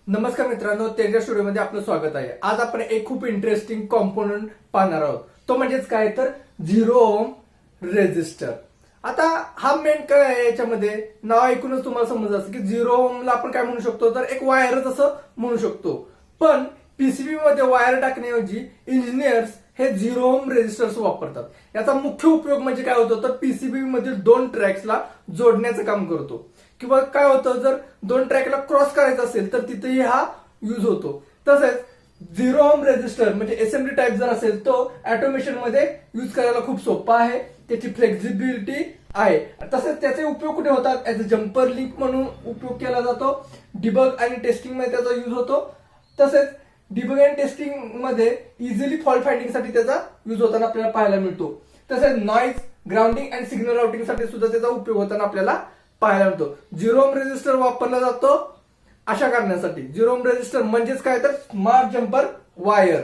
नमस्कार मित्रांनो, तेजा स्टुडिओमध्ये आपलं स्वागत आहे। आज आपण एक खूप इंटरेस्टिंग कॉम्पोनंट पाहणार आहोत, तो म्हणजेच काय तर 0 ओम रेझिस्टर। आता हा मेन काय आहे, याच्यामध्ये नाव ऐकूनच तुम्हाला समजलं असेल की 0 ओमला आपण काय म्हणू शकतो, तर एक वायरच असं म्हणू शकतो। पण पीसीबी मध्ये वायर टाकण्याऐवजी इंजिनियर्स हे 0 ओम रेझिस्टर्स वापरतात। याचा मुख्य उपयोग म्हणजे काय होतो, तर पीसीबी मधील दोन ट्रॅक्सला जोडण्याचं काम करतो, किंवा काय होतं जर दोन ट्रॅकला क्रॉस करायचं असेल तर तिथेही हा यूज होतो। तसेच 0 ओम रेझिस्टर म्हणजे एसएमडी टाईप जर असेल तो ऑटोमेशन मध्ये यूज करायला खूप सोपा आहे, त्याची फ्लेक्झिबिलिटी आहे। तसेच त्याचे उपयोग कुठे होतात, ऍज अ जम्पर लिंक म्हणून उपयोग केला जातो, डिबग आणि टेस्टिंग मध्ये त्याचा यूज होतो। तसेच डिबग आणि टेस्टिंग मध्ये इझिली फॉल्ट फाइंडिंग साठी त्याचा यूज होताना आपल्याला पाहायला मिळतो। तसेच नॉइज ग्राउंडिंग आणि सिग्नल राउटिंग साठी सुद्धा त्याचा उपयोग होताना आपल्याला पाहायला मिळतो। 0 ओम रेझिस्टर वापरला जातो अशा कारणासाठी। 0 ओम रेझिस्टर म्हणजेच काय तर स्मार्ट जम्पर वायर।